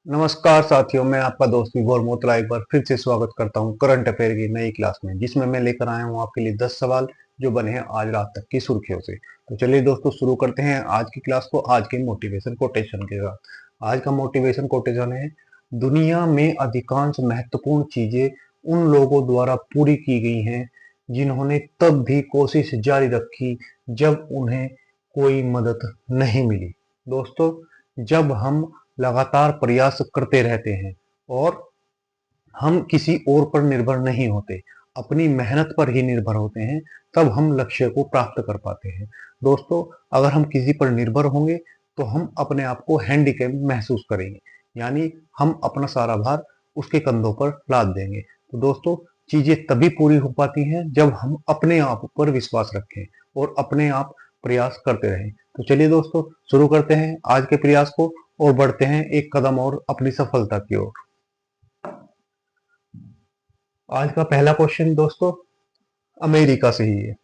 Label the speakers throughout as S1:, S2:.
S1: नमस्कार साथियों, मैं आपका दोस्त विभोर मोतला एक बार फिर से स्वागत करता हूं करंट अफेयर की नई क्लास में, जिसमें मैं लेकर आया हूं आपके लिए 10 सवाल जो बने हैं आज रात तक की सुर्खियों से। तो चलिए दोस्तों, शुरू करते हैं आज की क्लास को आज के मोटिवेशन कोटेशन के साथ। आज का मोटिवेशन कोटेशन है, दुनिया में अधिकांश महत्वपूर्ण चीजें उन लोगों द्वारा पूरी की गई हैं जिन्होंने तब भी कोशिश जारी रखी जब उन्हें कोई मदद नहीं मिली। दोस्तों, जब हम लगातार प्रयास करते रहते हैं और हम किसी और पर निर्भर नहीं होते, अपनी मेहनत पर ही निर्भर होते हैं, तब हम लक्ष्य को प्राप्त कर पाते हैं। दोस्तों, अगर हम किसी पर निर्भर होंगे तो हम अपने आप को हैंडीकैप महसूस करेंगे, यानी हम अपना सारा भार उसके कंधों पर लाद देंगे। तो दोस्तों, चीजें तभी पूरी हो पाती हैं जब हम अपने आप पर विश्वास रखें और अपने आप प्रयास करते रहें। तो चलिए दोस्तों, शुरू करते हैं आज के प्रयास को और बढ़ते हैं एक कदम और अपनी सफलता की ओर। आज का पहला क्वेश्चन दोस्तों अमेरिका से ही है।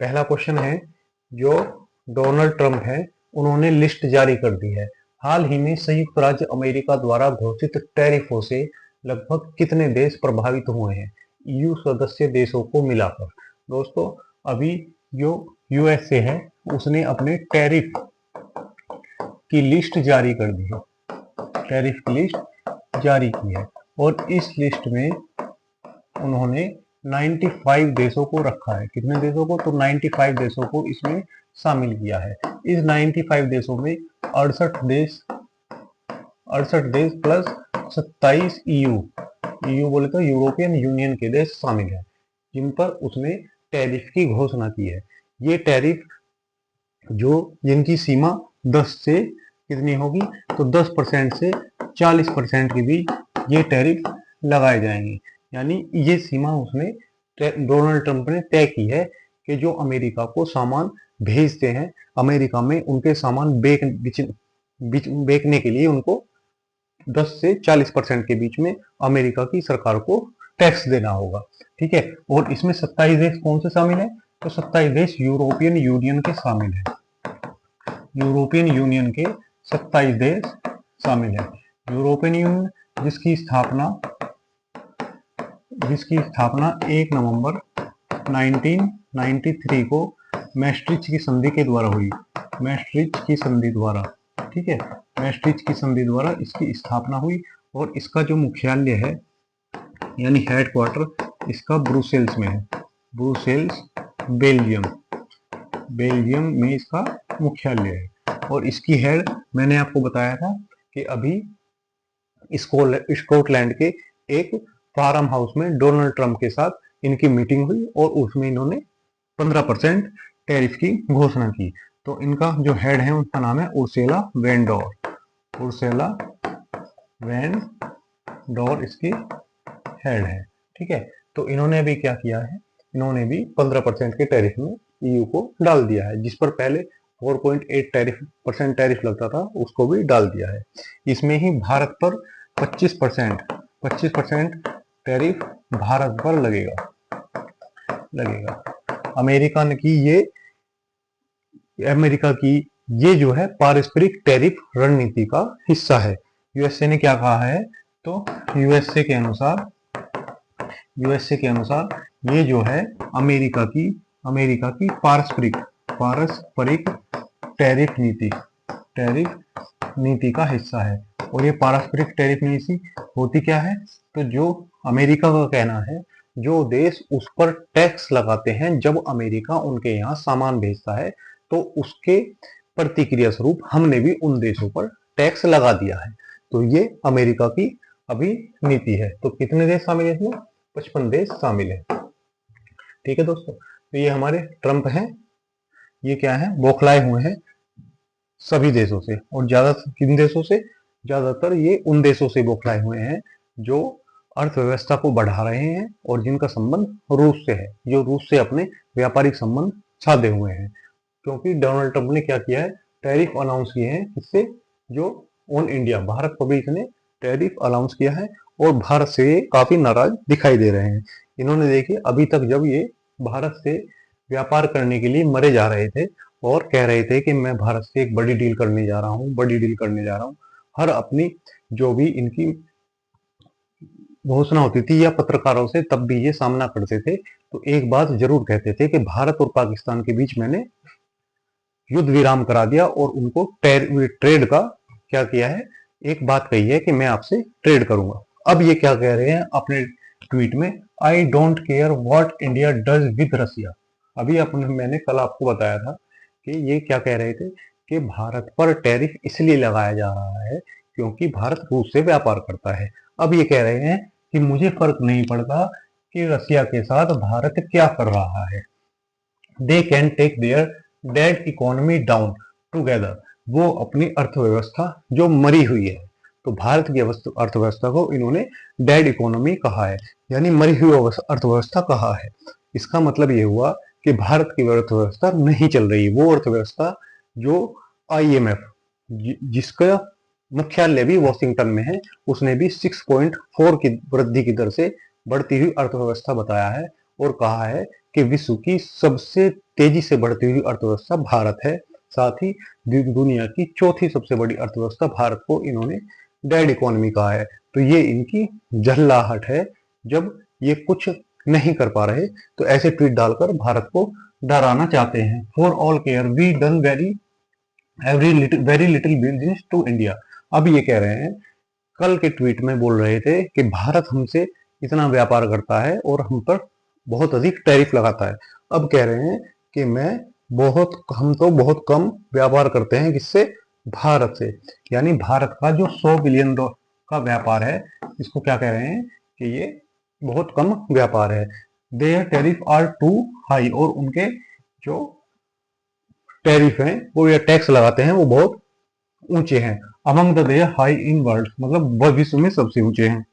S1: पहला क्वेश्चन है, जो डोनाल्ड ट्रंप है उन्होंने लिस्ट जारी कर दी है। हाल ही में संयुक्त राज्य अमेरिका द्वारा घोषित टैरिफों से लगभग कितने देश प्रभावित हुए हैं ईयू सदस्य देशों को मिलाकर? दोस्तों, अभी जो यूएसए है उसने अपने टैरिफ की लिस्ट जारी कर दी है, टैरिफ की लिस्ट जारी की है और इस लिस्ट में उन्होंने 95 देशों को रखा है। कितने देशों को? तो 95 देशों को इसमें शामिल किया है। इस 95 देशों में 68 देश प्लस 27 ईयू बोले तो यूरोपियन यूनियन के देश शामिल है, जिन पर उसने टैरिफ की घोषणा की है। ये टैरिफ जो जिनकी सीमा 10 से कितनी होगी? तो 10% से 40% के बीच ये टैरिफ लगाए जाएंगे। यानी ये सीमा उसने डोनाल्ड ट्रंप ने तय की है कि जो अमेरिका को सामान भेजते हैं, अमेरिका में उनके सामान बेचने के लिए उनको 10 से 40% के बीच में अमेरिका की सरकार को टैक्स देना होगा। ठीक है, और इसमें 27 देश कौन से शामिल है? तो 27 देश यूरोपियन यूनियन के शामिल है। यूरोपियन यूनियन के 27 देश शामिल है। यूरोपियन यूनियन जिसकी स्थापना 1 नवंबर 1993 को मैस्ट्रिच की संधि के द्वारा हुई। मैस्ट्रिच की संधि द्वारा, ठीक है, मैस्ट्रिच की संधि द्वारा इसकी स्थापना हुई और इसका जो मुख्यालय है यानी हेडक्वार्टर इसका ब्रुसेल्स में है। ब्रुसेल्स बेल्जियम में इसका मुख्यालय है और इसकी हेड मैंने आपको बताया था कि अभी स्कॉटलैंड के एक फार्म हाउस में डोनाल्ड ट्रंप के साथ इनकी मीटिंग हुई और उसमें इन्होंने 15% टैरिफ की घोषणा की। तो इनका जो हेड है उनका नाम है उर्सुला वैन डोर इसकी हेड है। ठीक है, तो इन्होंने अभी क्या किया है, इन्होंने भी 15% के टैरिफ में ईयू को डाल दिया है। जिस पर पहले 4.8% टैरिफ लगता था उसको भी डाल दिया है। इसमें ही भारत पर 25% टैरिफ भारत पर लगेगा। अमेरिका की ये जो है पारस्परिक टैरिफ रणनीति का हिस्सा है। यूएसए ने क्या कहा है? तो यूएसए के अनुसार ये जो है अमेरिका की पारस्परिक टैरिफ नीति का हिस्सा है। और ये पारस्परिक टैरिफ नीति होती क्या है? तो जो अमेरिका का कहना है, जो देश उस पर टैक्स लगाते हैं जब अमेरिका उनके यहाँ सामान भेजता है, तो उसके प्रतिक्रिया स्वरूप हमने भी उन देशों पर टैक्स लगा दिया है। तो ये अमेरिका की अभी नीति है। तो कितने देश शामिल है इसमें? 55 देश शामिल है। ठीक है दोस्तों, तो ये हमारे ट्रंप हैं, ये क्या है, बौखलाए हुए हैं सभी देशों से। और ज्यादातर किन देशों से? ज्यादातर ये उन देशों से बौखलाए हुए हैं जो अर्थव्यवस्था को बढ़ा रहे हैं और जिनका संबंध रूस से है, जो रूस से अपने व्यापारिक संबंध साधे हुए हैं। क्योंकि डोनाल्ड ट्रंप ने क्या किया है, टैरिफ अनाउंस किए हैं, इससे जो ऑन इंडिया भारत पर भी इसने टैरिफ अनाउंस किया है और भारत से काफी नाराज दिखाई दे रहे हैं। इन्होंने देखिए अभी तक जब ये भारत से व्यापार करने के लिए मरे जा रहे थे और कह रहे थे कि मैं भारत से एक बड़ी डील करने जा रहा हूँ, हर अपनी जो भी इनकी घोषणा होती थी या पत्रकारों से, तब भी ये सामना करते थे। तो एक बात जरूर कहते थे कि भारत और पाकिस्तान के बीच मैंने युद्ध विराम करा दिया और उनको ट्रेड का क्या किया है, एक बात कही है कि मैं आपसे ट्रेड करूंगा। अब ये क्या कह रहे हैं अपने ट्वीट में, I don't care what India does with Russia. अभी अपने मैंने कल आपको बताया था कि ये क्या कह रहे थे कि भारत पर टैरिफ इसलिए लगाया जा रहा है क्योंकि भारत रूस से व्यापार करता है। अब ये कह रहे हैं कि मुझे फर्क नहीं पड़ता कि रसिया के साथ भारत क्या कर रहा है, they can take their dead economy down together. वो अपनी अर्थव्यवस्था जो मरी हुई है, तो भारत की अर्थव्यवस्था को इन्होंने डेड इकोनॉमी कहा है, यानी मरी हुई अर्थव्यवस्था कहा है। इसका मतलब ये हुआ कि भारत की अर्थव्यवस्था नहीं चल रही। वो अर्थव्यवस्था जो IMF जिसका मुख्यालय भी वॉशिंगटन में है, उसने भी 6.4 की वृद्धि की दर से बढ़ती हुई अर्थव्यवस्था बताया है और कहा है कि विश्व की सबसे तेजी से बढ़ती हुई अर्थव्यवस्था भारत है। साथ ही दुनिया की चौथी सबसे बड़ी अर्थव्यवस्था भारत को इन्होंने डेड इकोनॉमी कहा है। तो ये इनकी झल्लाहट है, जब ये कुछ नहीं कर पा रहे तो ऐसे ट्वीट डालकर भारत को डराना चाहते हैं। For all care we done very little business to India. अब ये कह रहे हैं, कल के ट्वीट में बोल रहे थे कि भारत हमसे इतना व्यापार करता है और हम पर बहुत अधिक टैरिफ लगाता है। अब कह रहे हैं कि हम तो बहुत कम व्यापार करते हैं, किससे, भारत से। यानी भारत का जो 100 बिलियन का व्यापार है, इसको क्या कह रहे हैं कि ये बहुत कम व्यापार है। Their tariff are too high, और उनके जो टैरिफ हैं वो या टैक्स लगाते हैं वो बहुत ऊंचे हैं। Among the their high in world, मतलब विश्व में सबसे ऊंचे हैं।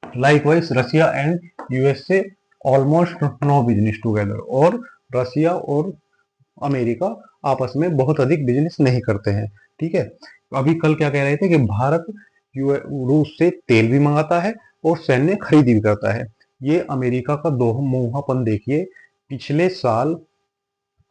S1: Likewise Russia and USA almost no business together, और रसिया और अमेरिका आपस में बहुत अधिक बिजनेस नहीं करते हैं। ठीक है, अभी कल क्या कह रहे थे कि भारत रूस से तेल भी मंगाता है और सैन्य खरीदी भी करता है। ये अमेरिका का दोमुहापन देखिए। पिछले साल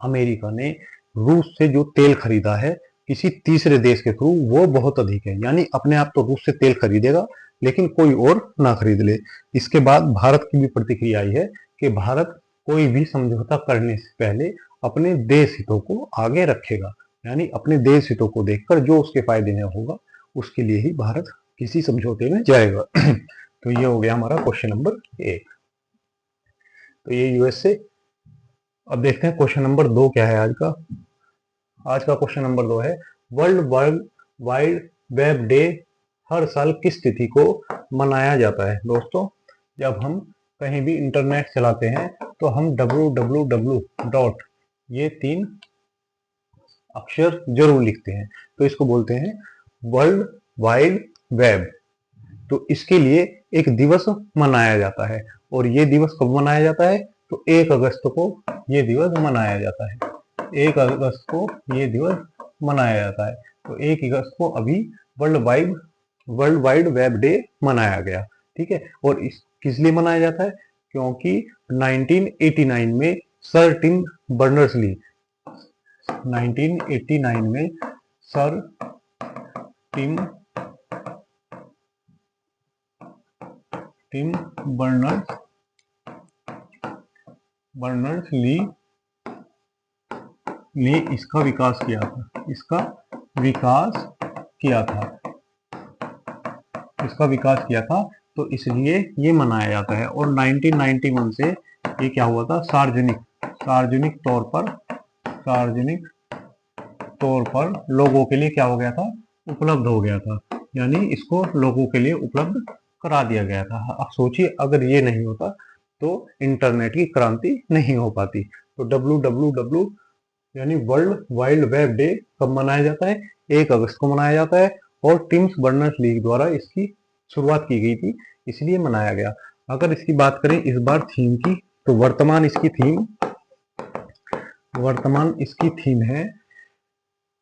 S1: अमेरिका ने रूस से जो तेल खरीदा है किसी तीसरे देश के थ्रू, वो बहुत अधिक है। यानी अपने आप तो रूस से तेल खरीदेगा लेकिन कोई और ना खरीद ले। इसके बाद भारत की भी प्रतिक्रिया आई है कि भारत कोई भी समझौता करने से पहले अपने देश हितों को आगे रखेगा, यानी अपने देश हितों को देखकर जो उसके फायदे में होगा उसके लिए ही भारत किसी समझौते में जाएगा। तो ये हो गया हमारा क्वेश्चन नंबर 1। तो ये यूएसए। अब देखते हैं क्वेश्चन नंबर 2 क्या है आज का। आज का क्वेश्चन नंबर 2 है, वर्ल्ड वाइड वेब डे हर साल किस तिथि को मनाया जाता है। दोस्तों, जब हम कहीं भी इंटरनेट चलाते हैं तो हम www. ये 3 अक्षर जरूर लिखते हैं, तो इसको बोलते हैं वर्ल्ड वाइड वेब। तो इसके लिए एक दिवस मनाया जाता है, और ये दिवस कब मनाया जाता है, तो 1 अगस्त को ये दिवस मनाया जाता है। 1 अगस्त को ये दिवस मनाया जाता है। तो 1 अगस्त को अभी वर्ल्ड वाइड वेब डे मनाया गया। ठीक है, और इस किस लिए मनाया जाता है, क्योंकि 1989 में सर टिम बर्नर्स ली 1989 में सर टिम बर्नर्स ली ने इसका विकास किया था, तो इसलिए ये मनाया जाता है। और 1991 से ये क्या हुआ था, सार्वजनिक तौर पर लोगों के लिए क्या हो गया था, उपलब्ध हो गया था। यानी इसको लोगों के लिए उपलब्ध करा दिया गया था। अब सोचिए, अगर ये नहीं होता तो इंटरनेट की क्रांति नहीं हो पाती। तो www यानी वर्ल्ड वाइड वेब डे कब मनाया जाता है, 1 अगस्त को मनाया जाता है, और टिम्स बर्नर्स ली द्वारा इसकी शुरुआत की गई थी, इसलिए मनाया गया। अगर इसकी बात करें इस बार थीम की, तो वर्तमान इसकी थीम है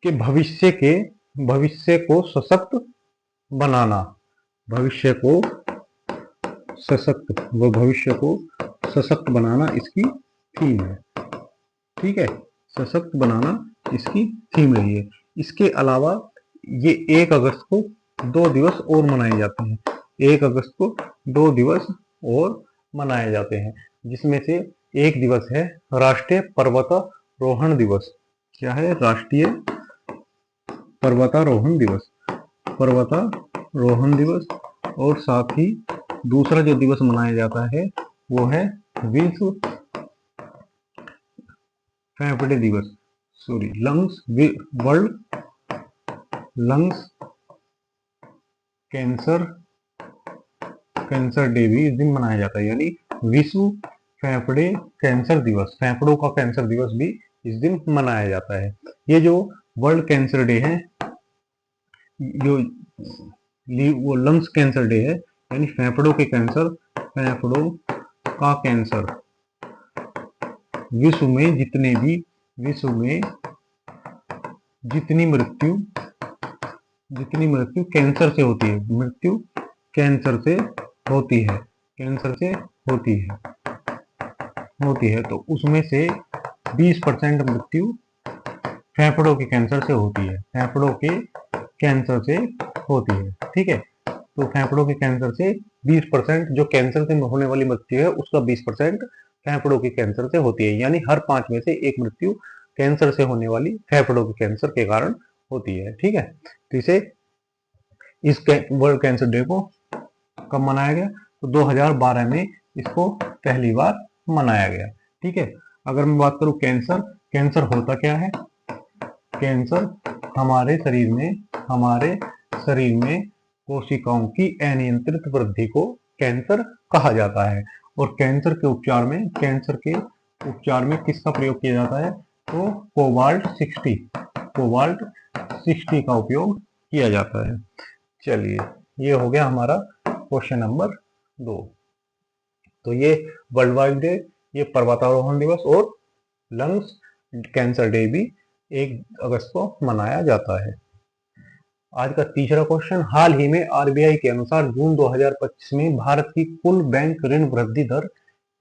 S1: कि भविष्य को सशक्त बनाना। भविष्य को सशक्त बनाना इसकी थीम है। ठीक है, सशक्त बनाना इसकी थीम रही है। इसके अलावा ये 1 अगस्त को 2 दिवस और मनाए जाते हैं। 1 अगस्त को 2 दिवस और मनाए जाते हैं, जिसमें से एक दिवस है राष्ट्रीय पर्वतारोहण दिवस। क्या है? राष्ट्रीय पर्वतारोहण दिवस, पर्वतारोहण दिवस। और साथ ही दूसरा जो दिवस मनाया जाता है वो है विश्व फेफड़े दिवस, वर्ल्ड लंग्स कैंसर डे भी इस दिन मनाया जाता है, यानी विश्व फेफड़े कैंसर दिवस, फेफड़ों का कैंसर दिवस भी इस दिन मनाया जाता है। ये जो वर्ल्ड कैंसर डे है, जो वो लंग्स कैंसर डे है, यानी फेफड़ों के कैंसर, फेफड़ों का कैंसर, विश्व में जितनी मृत्यु कैंसर से होती है, मृत्यु कैंसर से होती है, तो उसमें से 20% मृत्यु फेफड़ों के कैंसर से होती है, फेफड़ों के कैंसर से होती है। ठीक है, तो फेफड़ों के कैंसर से 20%, जो कैंसर से होने वाली मृत्यु है उसका 20% फेफड़ों के कैंसर से होती है, यानी हर 5 में से एक मृत्यु कैंसर से होने वाली फेफड़ों के कैंसर के कारण होती है। ठीक है, तो इस वर्ल्ड कैंसर डे को कब मनाया गया? तो 2012 में इसको पहली बार मनाया गया। ठीक है, अगर मैं बात करूं कैंसर होता क्या है? कैंसर हमारे शरीर में कोशिकाओं की अनियंत्रित वृद्धि को कैंसर कहा जाता है। और कैंसर के उपचार में किसका प्रयोग किया जाता है? तो कोबाल्ट 60 का उपयोग किया जाता है। चलिए, ये हो गया हमारा क्वेश्चन नंबर 2। तो ये वर्ल्ड वाइड डे, ये पर्वतारोहण दिवस और लंग्स कैंसर डे भी 1 अगस्त को मनाया जाता है। आज का तीसरा क्वेश्चन, हाल ही में आरबीआई के अनुसार जून 2025 में भारत की कुल बैंक ऋण वृद्धि दर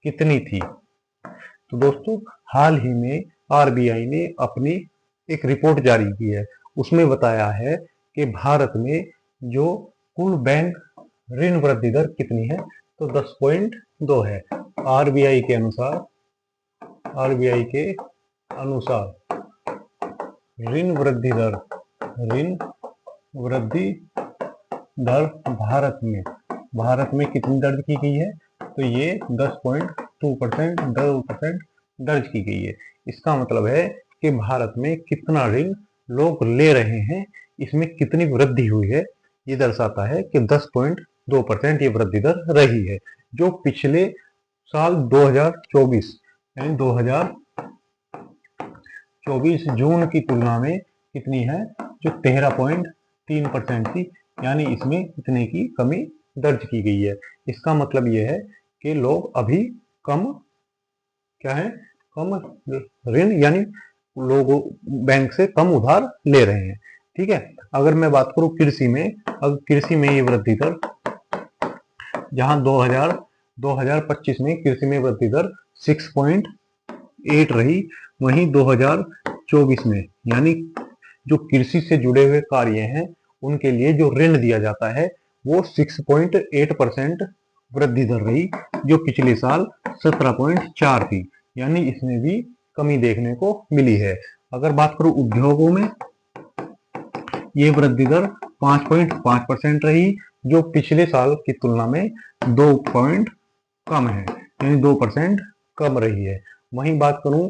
S1: कितनी थी? तो दोस्तों, हाल ही में आरबीआई ने अपनी एक रिपोर्ट जारी की है, उसमें बताया है कि भारत में जो कुल बैंक ऋण वृद्धि दर कितनी है, तो 10.2 है। आरबीआई के अनुसार ऋण वृद्धि दर भारत में कितनी दर्ज की गई है? तो ये 10.2% दर्ज की गई है। इसका मतलब है कि भारत में कितना ऋण लोग ले रहे हैं, इसमें कितनी वृद्धि हुई है, ये दर्शाता है कि 10.2% ये वृद्धि दर रही है, जो पिछले साल 2024 यानी 2024 जून की तुलना में कितनी है? जो 13.3% थी, यानी इसमें इतने की कमी दर्ज की गई है। इसका मतलब यह है कि लोग अभी कम ऋण, यानी लोग बैंक से कम उधार ले रहे हैं। ठीक है, अगर मैं बात करूं कृषि में ये वृद्धि दर, जहां 2025 में कृषि में वृद्धि दर 6.8 रही, वहीं 2024 में, यानी जो कृषि से जुड़े हुए कार्य हैं उनके लिए जो ऋण दिया जाता है वो 6.8% वृद्धि दर रही, जो पिछले साल 17.4 थी, यानी इसमें भी कमी देखने को मिली है। अगर बात करूं उद्योगों में, ये वृद्धि दर 5.5% रही, जो पिछले साल की तुलना में 2 पॉइंट कम है, यानी 2% कम रही है। वहीं बात करूं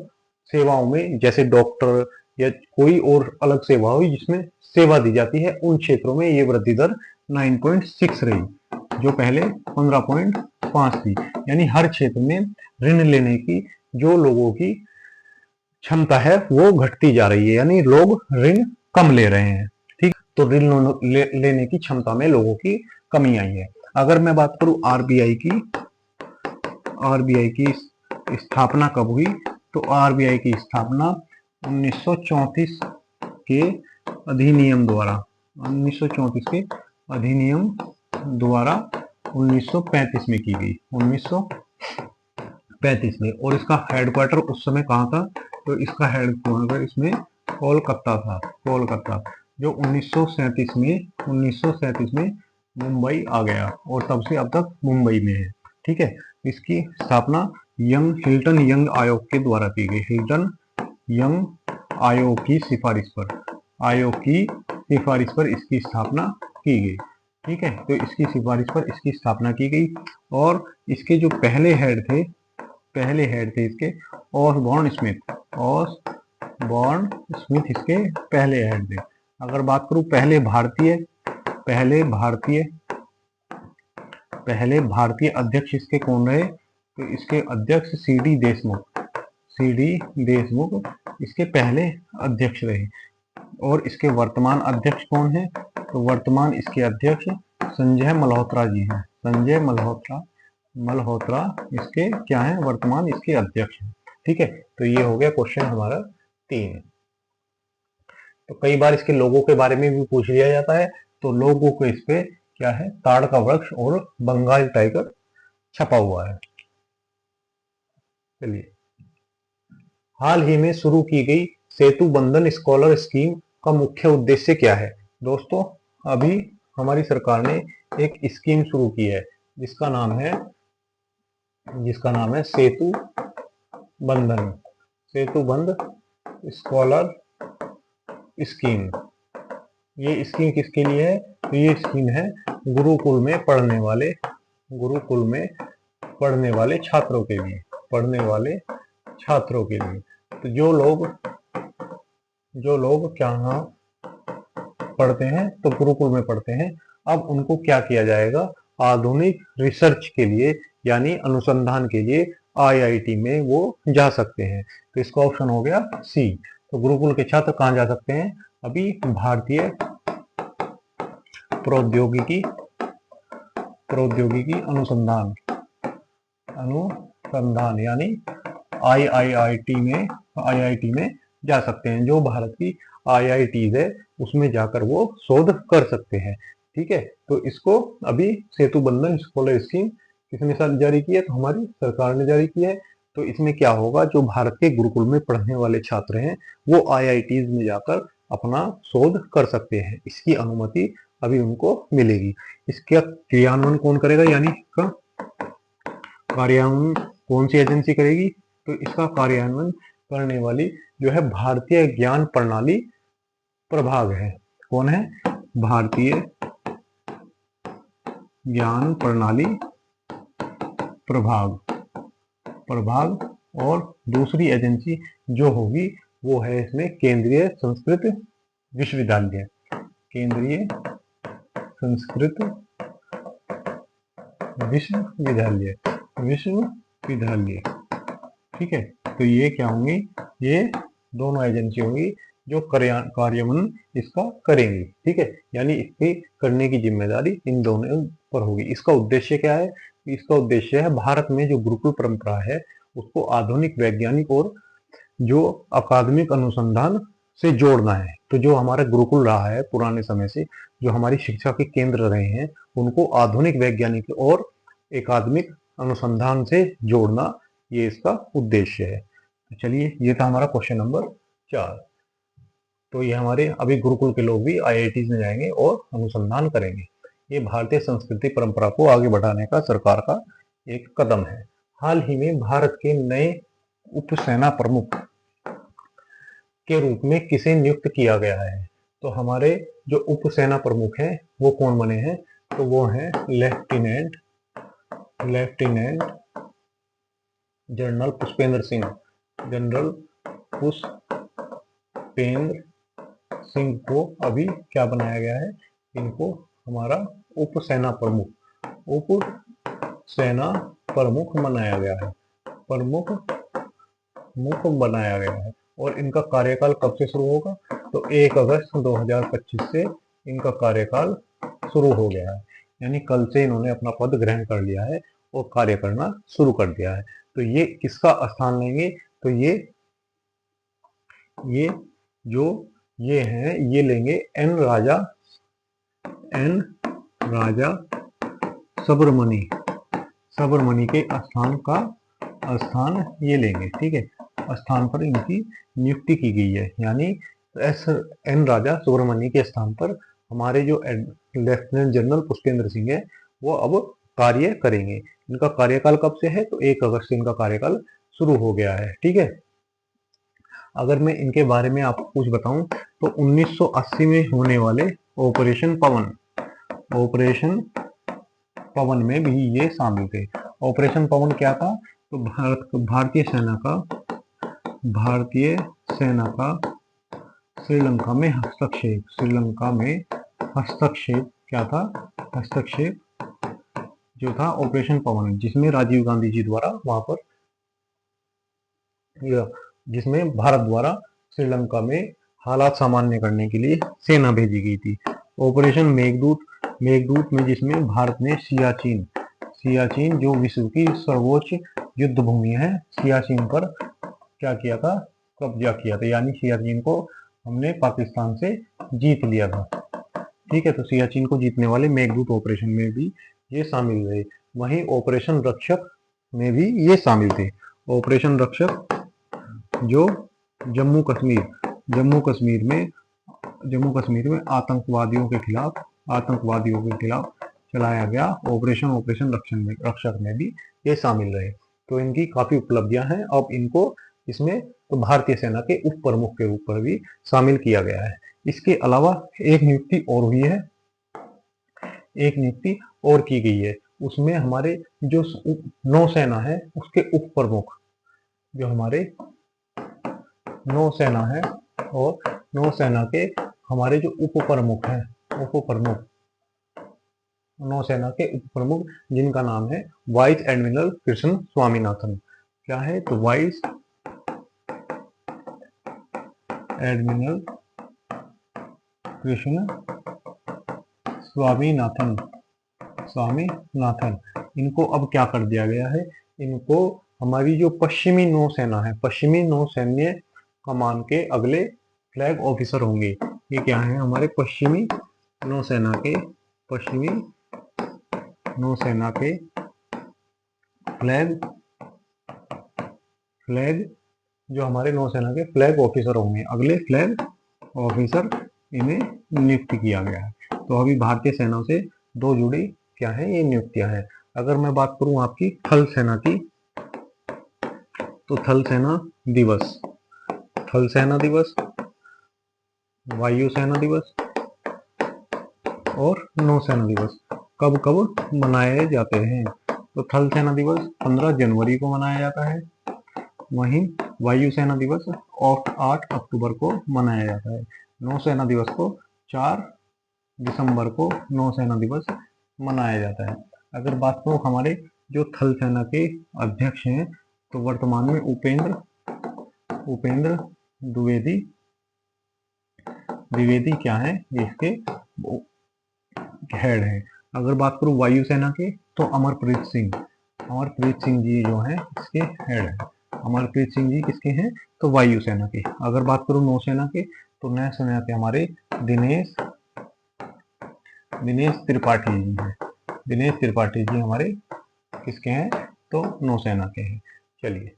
S1: सेवाओं में, जैसे डॉक्टर या कोई और अलग सेवा हुई जिसमें सेवा दी जाती है, उन क्षेत्रों में ये वृद्धि दर 9.6 रही, जो पहले 15.5 थी, यानी हर क्षेत्र में ऋण लेने की जो लोगों की क्षमता है वो घटती जा रही है, यानी लोग ऋण कम ले रहे हैं। ठीक, तो ऋण लेने की क्षमता में लोगों की कमी आई है। अगर मैं बात करूं आरबीआई की स्थापना कब हुई, तो आरबीआई की स्थापना 1934 के अधिनियम द्वारा 1935 में की गई, 1935 में। और इसका हेडक्वार्टर उस समय कहाँ था? तो इसका हेडक्वार्टर इसमें कोलकाता था, जो 1937 में मुंबई आ गया और तब से अब तक मुंबई में है। ठीक है, इसकी स्थापना हिल्टन यंग आयोग के द्वारा की गई। हिल्टन यंग आयोग की सिफारिश पर इसकी स्थापना की गई। ठीक है, तो इसकी सिफारिश पर इसकी स्थापना की गई और इसके जो पहले हेड थे इसके ऑसबॉर्न स्मिथ इसके पहले हेड थे। अगर बात करूं पहले भारतीय अध्यक्ष इसके कौन रहे, तो इसके अध्यक्ष सी डी देशमुख इसके पहले अध्यक्ष रहे। और इसके वर्तमान अध्यक्ष कौन है, तो वर्तमान इसके अध्यक्ष संजय मल्होत्रा जी हैं। संजय मल्होत्रा इसके क्या है, वर्तमान इसके अध्यक्ष हैं। ठीक है, तो ये हो गया क्वेश्चन हमारा 3। तो कई बार इसके लोगों के बारे में भी पूछ लिया जाता है, तो लोगों को इस पे क्या है, ताड़ का वृक्ष और बंगाल टाइगर छपा हुआ है। चलिए, हाल ही में शुरू की गई सेतु बंधन स्कॉलर स्कीम का मुख्य उद्देश्य क्या है। दोस्तों, अभी हमारी सरकार ने एक स्कीम शुरू की है जिसका नाम है सेतु बंध स्कॉलर स्कीम। ये स्कीम किसके लिए है, तो ये स्कीम है गुरुकुल में पढ़ने वाले छात्रों के लिए। तो जो लोग क्या पढ़ते हैं, तो गुरुकुल में पढ़ते हैं, अब उनको क्या किया जाएगा, आधुनिक रिसर्च के लिए यानी अनुसंधान के लिए आईआईटी में वो जा सकते हैं। तो इसका ऑप्शन हो गया सी। तो गुरुकुल के छात्र कहाँ जा सकते हैं, अभी भारतीय प्रौद्योगिकी अनुसंधान यानी आईआईटी में जा सकते हैं। जो भारत की आईआईटीज है उसमें जाकर वो शोध कर सकते हैं। ठीक है, तो इसको अभी सेतु बंधन स्कॉलर स्कीम किसने जारी की है, तो हमारी सरकार ने जारी की है। तो इसमें क्या होगा, जो भारत के गुरुकुल में पढ़ने वाले छात्र हैं वो आईआईटीज में जाकर अपना शोध कर सकते हैं। इसकी अनुमति अभी उनको मिलेगी। इसका क्रियान्वयन कौन करेगा, यानी इसका कार्यान्वयन कौन सी एजेंसी करेगी, तो इसका कार्यान्वयन करने वाली जो है भारतीय ज्ञान प्रणाली प्रभाग है। कौन है, भारतीय ज्ञान प्रणाली प्रभाग। और दूसरी एजेंसी जो होगी वो है इसमें केंद्रीय संस्कृत विश्वविद्यालय। ठीक है, तो ये क्या होंगी, ये दोनों एजेंसी होंगी जो कार्यान्वयन इसका करेंगी। ठीक है, यानी इसके करने की जिम्मेदारी इन दोनों पर होगी। इसका उद्देश्य क्या है, इसका उद्देश्य है भारत में जो गुरुकुल परंपरा है उसको आधुनिक वैज्ञानिक और जो अकादमिक अनुसंधान से जोड़ना है। तो जो हमारा गुरुकुल रहा है पुराने समय से, जो हमारी शिक्षा के केंद्र रहे हैं, उनको आधुनिक वैज्ञानिक और अकादमिक अनुसंधान से जोड़ना, ये इसका उद्देश्य है। चलिए, ये था हमारा क्वेश्चन नंबर 4। तो ये हमारे अभी गुरुकुल के लोग भी आईआईटी में जाएंगे और अनुसंधान करेंगे। ये भारतीय संस्कृति परंपरा को आगे बढ़ाने का सरकार का एक कदम है। हाल ही में भारत के नए उप सेना प्रमुख के रूप में किसे नियुक्त किया गया है, तो हमारे जो उप सेना प्रमुख हैं वो कौन बने हैं, तो वो हैं लेफ्टिनेंट जनरल पुष्पेंद्र सिंह को अभी क्या बनाया गया है, इनको हमारा उप सेना प्रमुख बनाया गया है। और इनका कार्यकाल कब से शुरू होगा, तो 1 अगस्त 2025 से इनका कार्यकाल शुरू हो गया है। यानी कल से इन्होंने अपना पद ग्रहण कर लिया है और कार्य करना शुरू कर दिया है। तो ये किसका स्थान लेंगे, तो ये लेंगे एन राजा सबरमणि के स्थान ये लेंगे। ठीक है, स्थान पर इनकी नियुक्ति की गई है। यानी तो एस एन राजा सुब्रमण्य के स्थान पर हमारे जो लेफ्टिनेंट जनरल पुष्पेंद्र सिंह है वो अब कार्य करेंगे। इनका कार्यकाल कब से है? तो 1 अगस्त से इनका कार्यकाल शुरू हो गया है। ठीक है, अगर मैं इनके बारे में आपको कुछ बताऊं तो 1980 में होने वाले ऑपरेशन पवन में भी ये शामिल थे। ऑपरेशन पवन क्या था? तो भारतीय सेना का श्रीलंका में हस्तक्षेप क्या था? हस्तक्षेप जो था ऑपरेशन पवन, जिसमें राजीव गांधी जी द्वारा वहां पर जिसमें भारत द्वारा श्रीलंका में हालात सामान्य करने के लिए सेना भेजी गई थी। ऑपरेशन मेघदूत में जिसमें भारत ने सियाचिन जो विश्व की सर्वोच्च युद्ध भूमि है, सियाचिन पर क्या किया था? कब्जा किया था, यानी सियाचिन को हमने पाकिस्तान से जीत लिया था। ठीक है, तो सियाचिन को जीतने वाले मेघदूत ऑपरेशन में भी ये शामिल रहे। वहीं ऑपरेशन रक्षक में भी ये शामिल थे। ऑपरेशन रक्षक जो जम्मू कश्मीर में आतंकवादियों के खिलाफ चलाया गया ऑपरेशन रक्षक में भी ये शामिल रहे। तो इनकी काफी उपलब्धियां हैं। अब इनको इसमें तो भारतीय सेना के उप प्रमुख के रूप पर भी शामिल किया गया है। इसके अलावा एक नियुक्ति और की गई है। उसमें हमारे जो नौसेना है उसके उप प्रमुख, जो हमारे नौसेना है और नौसेना के हमारे जो उप प्रमुख नौसेना के उप प्रमुख, जिनका नाम है वाइस एडमिरल कृष्ण स्वामीनाथन। क्या है? तो वाइस एडमिरल कृष्ण स्वामीनाथन। इनको अब क्या कर दिया गया है? इनको हमारी जो पश्चिमी नौसेना है, पश्चिमी नौसैन्य कमान के अगले फ्लैग ऑफिसर होंगे। ये क्या है? हमारे पश्चिमी नौसेना के फ्लैग जो हमारे नौसेना के फ्लैग ऑफिसर होंगे, अगले फ्लैग ऑफिसर इन्हें नियुक्त किया गया है। तो अभी भारतीय सेना से दो जुड़ी क्या है? ये नियुक्तियां हैं। अगर मैं बात करूं आपकी थल सेना की, तो थल सेना दिवस, वायु सेना दिवस और नौसेना दिवस कब कब मनाए जाते हैं? तो थल सेना दिवस 15 जनवरी को मनाया जाता है। वहीं वायु सेना दिवस 8 अक्टूबर को मनाया जाता है। नौसेना दिवस को 4 दिसंबर को नौसेना दिवस मनाया जाता है। अगर बात करूं हमारे जो थल सेना के अध्यक्ष हैं, तो वर्तमान में उपेंद्र द्विवेदी क्या है? इसके हेड है। अगर बात करूं वायुसेना के, तो अमरप्रीत सिंह जी जो है इसके हेड है। अमरप्रीत सिंह जी किसके हैं? तो वायुसेना के। अगर बात करूं नौसेना के, तो नौसेना के हमारे दिनेश त्रिपाठी जी हैं। दिनेश त्रिपाठी जी हमारे किसके हैं? तो नौसेना के हैं। चलिए,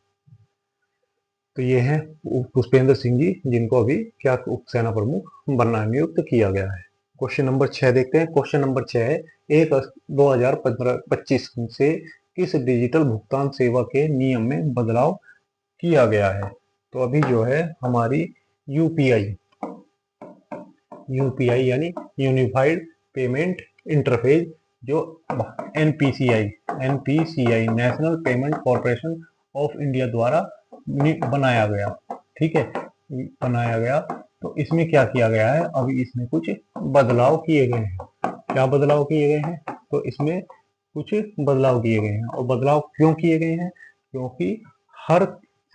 S1: तो ये है पुष्पेंद्र सिंह जी, जिनको अभी क्या उप सेना प्रमुख बनना नियुक्त किया गया है। क्वेश्चन नंबर 6 देखते हैं। क्वेश्चन नंबर 6 है 1 अगस्त 2025 से किस डिजिटल भुगतान सेवा के नियम में बदलाव किया गया है? तो अभी जो है हमारी यूपीआई यानी यूनिफाइड पेमेंट इंटरफेस, जो NPCI national payment corporation of India द्वारा बनाया गया। ठीक है, बनाया गया। तो इसमें क्या किया गया है? अभी इसमें कुछ बदलाव किए गए हैं। क्या बदलाव किए गए हैं? तो इसमें कुछ बदलाव किए गए हैं। और बदलाव क्यों किए गए हैं? क्योंकि हर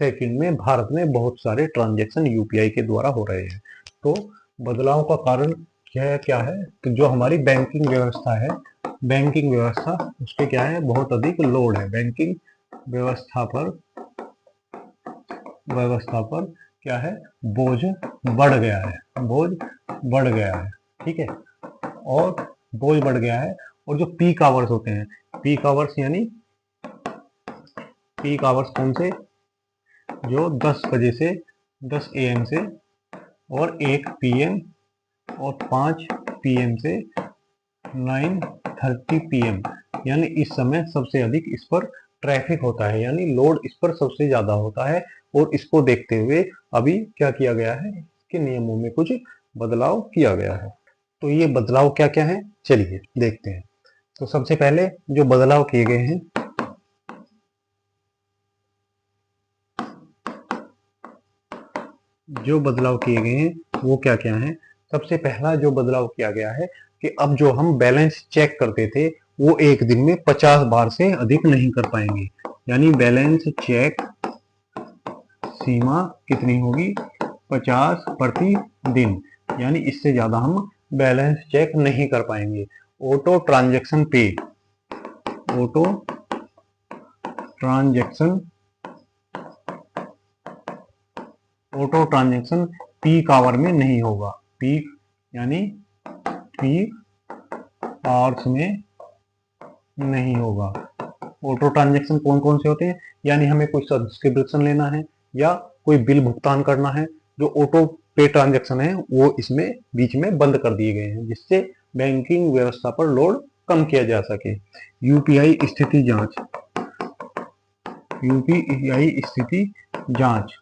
S1: सेकंड में भारत में बहुत सारे ट्रांजैक्शन यूपीआई के द्वारा हो रहे हैं। तो बदलाव का कारण क्या है? तो जो हमारी बैंकिंग व्यवस्था है, उसके क्या है? बहुत अधिक लोड है। बैंकिंग व्यवस्था पर क्या है? बोझ बढ़ गया है। ठीक है, और बोझ बढ़ गया है। और जो पीक आवर्स होते हैं, पीक आवर्स कौन से? जो 10 AM से और 1 PM और 5 PM से 9:30 PM, यानी इस समय सबसे अधिक इस पर ट्रैफिक होता है, यानी लोड इस पर सबसे ज्यादा होता है। और इसको देखते हुए अभी क्या किया गया है, इसके नियमों में कुछ बदलाव किया गया है। तो ये बदलाव क्या क्या है, चलिए देखते हैं। तो सबसे पहले जो बदलाव किए गए हैं, वो क्या क्या है। सबसे पहला जो बदलाव किया गया है कि अब जो हम बैलेंस चेक करते थे वो एक दिन में 50 बार से अधिक नहीं कर पाएंगे, यानी बैलेंस चेक सीमा कितनी होगी, 50 प्रति दिन, यानी इससे ज्यादा हम बैलेंस चेक नहीं कर पाएंगे। ऑटो ट्रांजैक्शन पे, ऑटो ट्रांजैक्शन पीक आवर में नहीं होगा। पीक यानी पीक आवर्स में नहीं होगा। ऑटो ट्रांजैक्शन कौन कौन से होते हैं, यानी हमें कोई सब्सक्रिप्शन लेना है या कोई बिल भुगतान करना है, जो ऑटो पे ट्रांजैक्शन है वो इसमें बीच में बंद कर दिए गए हैं, जिससे बैंकिंग व्यवस्था पर लोड कम किया जा सके। यूपीआई स्थिति जांच, यूपीआई स्थिति जांच।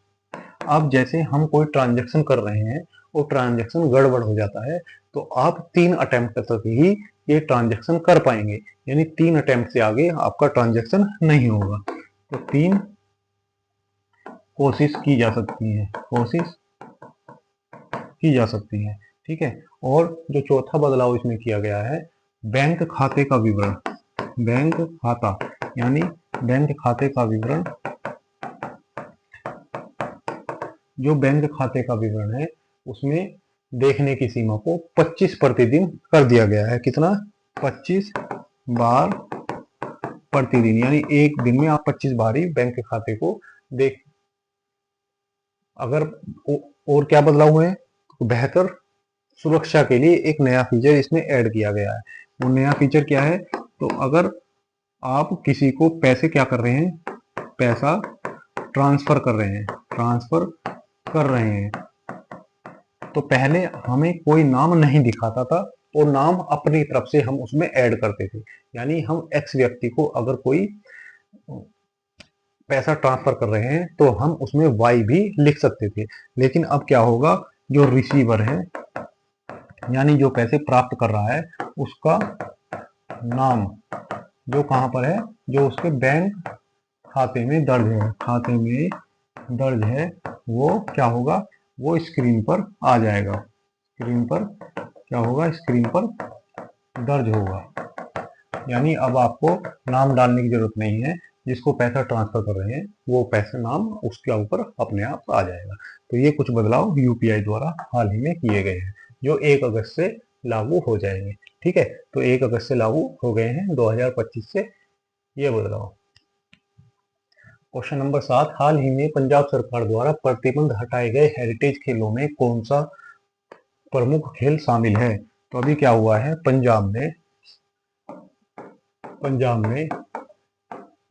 S1: अब जैसे हम कोई ट्रांजैक्शन कर रहे हैं, वो ट्रांजैक्शन गड़बड़ हो जाता है, तो आप 3 अटेम्प्ट तक ही ये ट्रांजैक्शन कर पाएंगे, यानी 3 अटेम्प्ट से आगे आपका ट्रांजैक्शन नहीं होगा। तो 3 कोशिश की जा सकती है, ठीक है। और जो चौथा बदलाव इसमें किया गया है, बैंक खाते का विवरण, बैंक खाता यानी बैंक खाते का विवरण, जो बैंक खाते का विवरण है उसमें देखने की सीमा को 25 प्रतिदिन कर दिया गया है। कितना, 25 बार प्रतिदिन, यानी एक दिन में आप 25 बार ही बैंक के खाते को देख। अगर और क्या बदलाव हुए हैं, तो बेहतर सुरक्षा के लिए एक नया फीचर इसमें ऐड किया गया है। वो नया फीचर क्या है, तो अगर आप किसी को पैसे क्या कर रहे हैं, पैसा ट्रांसफर कर रहे हैं, तो पहले हमें कोई नाम नहीं दिखाता था और नाम अपनी तरफ से हम उसमें ऐड करते थे। यानी हम एक्स व्यक्ति को अगर कोई पैसा ट्रांसफर कर रहे हैं तो हम उसमें वाई भी लिख सकते थे। लेकिन अब क्या होगा, जो रिसीवर है यानी जो पैसे प्राप्त कर रहा है, उसका नाम जो कहां पर है, जो उसके बैंक खाते में दर्ज है, वो क्या होगा, वो स्क्रीन पर आ जाएगा। स्क्रीन पर दर्ज होगा। यानी अब आपको नाम डालने की जरूरत नहीं है, जिसको पैसा ट्रांसफर कर रहे हैं वो पैसा नाम उसके ऊपर अपने आप आ जाएगा। तो ये कुछ बदलाव यूपीआई द्वारा हाल ही में किए गए हैं, जो 1 अगस्त से लागू हो जाएंगे। ठीक है, तो 1 अगस्त से लागू हो गए हैं 2025 से ये बदलाव। क्वेश्चन नंबर 7, हाल ही में पंजाब सरकार द्वारा प्रतिबंध हटाए गए हेरिटेज खेलों में कौन सा प्रमुख खेल शामिल है। तो अभी क्या हुआ है, पंजाब में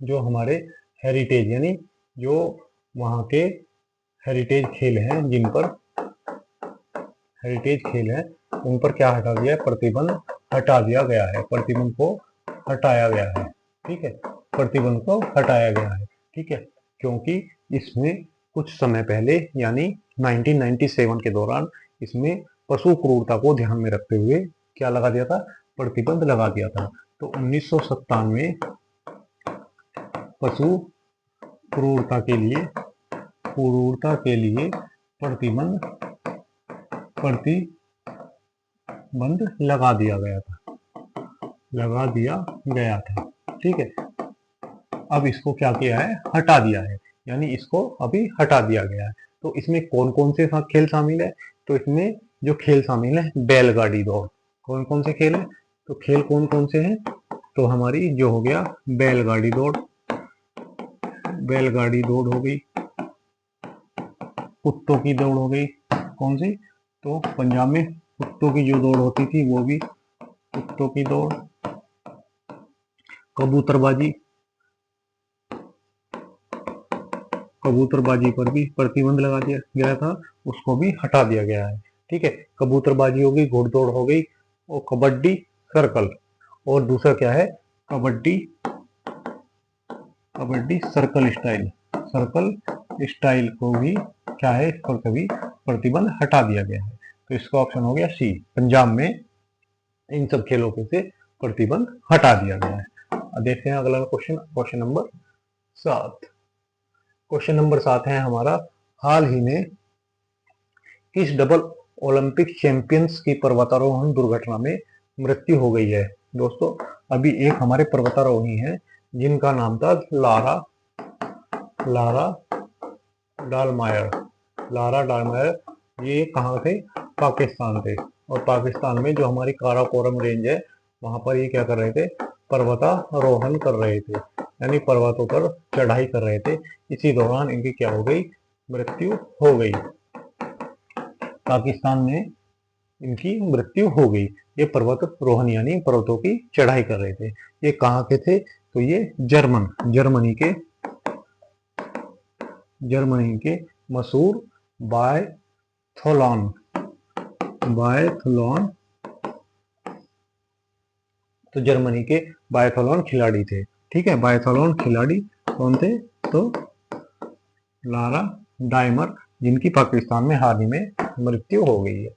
S1: जो हमारे हेरिटेज यानी जो वहाँ के हेरिटेज खेल हैं, जिन पर हेरिटेज खेल हैं, उन पर क्या हटा दिया है, प्रतिबंध हटा दिया गया है। प्रतिबंध को हटाया गया है, ठीक है, प्रतिबंध को हटाया गया है, ठीक है। क्योंकि इसमें कुछ समय पहले यानी 1997 के दौरान इसमें पशु क्रूरता को ध्यान में रखते हुए क्या लगा दिया था, प्रतिबंध लगा दिया था। तो 1997 पशु क्रूरता के लिए प्रतिबंध लगा दिया गया था, ठीक है। अब इसको क्या किया है, हटा दिया है, यानी इसको अभी हटा दिया गया है। तो इसमें कौन कौन से खेल शामिल है, तो इसमें जो खेल शामिल है, बैलगाड़ी दौड़। कौन कौन से खेल है, तो खेल कौन कौन से हैं, तो हमारी जो हो गया बैलगाड़ी दौड़ हो गई, कुत्तों की दौड़ हो गई, कौन सी, तो पंजाब में कुत्तों की जो दौड़ होती थी वो भी कुत्तों की दौड़, कबूतरबाजी पर भी प्रतिबंध लगा दिया गया था। उसको भी हटा दिया गया है। ठीक है, कबूतरबाजी हो गई, घुड़दौड़ हो गई, और कबड्डी सर्कल, और दूसरा क्या है, कबड्डी सर्कल स्टाइल, को भी क्या है, इस पर कभी प्रतिबंध हटा दिया गया है। तो इसका ऑप्शन हो गया सी, पंजाब में इन सब खेलों पे से प्रतिबंध हटा दिया गया है। अब देखते हैं अगला question, question number 7। Question number 7 है हमारा, हाल ही में किस डबल ओलंपिक चैंपियंस की पर्वतारोहण दुर्घटना में मृत्यु हो गई है। दोस्तों, अभी एक हमारे पर्वतारोही हैं जिनका नाम था लारा डालमायर। ये कहाँ थे, पाकिस्तान थे, और पाकिस्तान में जो हमारी काराकोरम रेंज है वहां पर ये क्या कर रहे थे, पर्वतारोहण कर रहे थे, यानी पर्वतों पर चढ़ाई कर रहे थे। इसी दौरान इनकी क्या हो गई, मृत्यु हो गई। पाकिस्तान में इनकी मृत्यु हो गई। ये पर्वत रोहन यानी पर्वतों की चढ़ाई कर रहे थे। ये कहाँ के थे, तो ये जर्मनी के मशहूर बायथलॉन, तो जर्मनी के बायथलॉन खिलाड़ी थे। ठीक है, बायथलॉन खिलाड़ी कौन थे, तो लारा डायमर, जिनकी पाकिस्तान में हाल ही में मृत्यु हो गई है।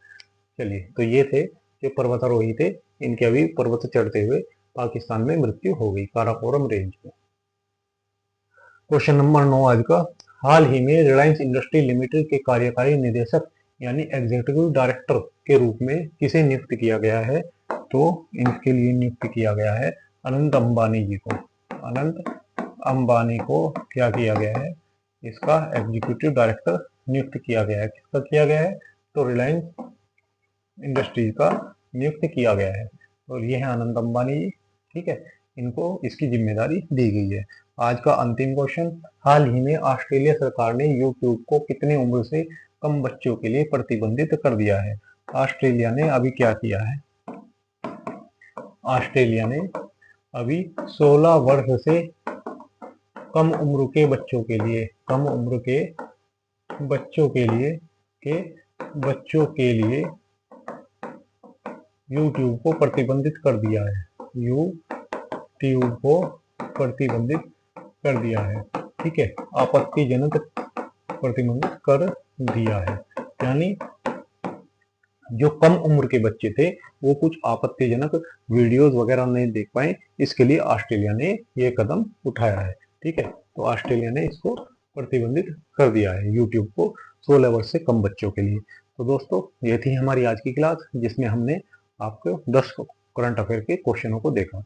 S1: चलिए, तो ये थे जो पर्वतारोही थे, इनके अभी पर्वत चढ़ते हुए पाकिस्तान में मृत्यु हो गई, काराकोरम रेंज में। क्वेश्चन नंबर 9 आज का, हाल ही में रिलायंस इंडस्ट्री लिमिटेड के कार्यकारी निदेशक यानी एग्जीक्यूटिव डायरेक्टर के रूप में किसे नियुक्त किया गया है, तो इनके लिए नियुक्त किया गया है अनंत अंबानी जी को। अनंत अंबानी को क्या किया गया है, इसका एग्जीक्यूटिव डायरेक्टर नियुक्त किया गया है। किसका किया गया है, तो रिलायंस इंडस्ट्रीज का नियुक्त किया गया है, और ये है अनंत अंबानी जी। ठीक है, इनको इसकी जिम्मेदारी दी गई है। आज का अंतिम क्वेश्चन, हाल ही में ऑस्ट्रेलिया सरकार ने यूट्यूब को कितनी उम्र से कम बच्चों के लिए प्रतिबंधित कर दिया है। ऑस्ट्रेलिया ने अभी क्या किया है, ऑस्ट्रेलिया ने अभी 16 वर्ष से कम उम्र के बच्चों के लिए, यूट्यूब को प्रतिबंधित कर दिया है। यूट्यूब को प्रतिबंधित कर दिया है। ठीक है, आपत्तिजनक प्रतिबंधित कर दिया है, यानी जो कम उम्र के बच्चे थे वो कुछ आपत्तिजनक वीडियोस वगैरह नहीं देख पाए, इसके लिए ऑस्ट्रेलिया ने ये कदम उठाया है। ठीक है, तो ऑस्ट्रेलिया ने इसको प्रतिबंधित कर दिया है, यूट्यूब को 16 वर्ष से कम बच्चों के लिए। तो दोस्तों, ये थी हमारी आज की क्लास, जिसमें हमने आपको 10 करंट अफेयर के क्वेश्चनों को देखा।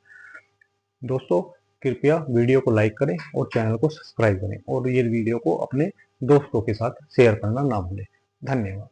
S1: दोस्तों, कृपया वीडियो को लाइक करें और चैनल को सब्सक्राइब करें, और ये वीडियो को अपने दोस्तों के साथ शेयर करना ना भूलें। धन्यवाद।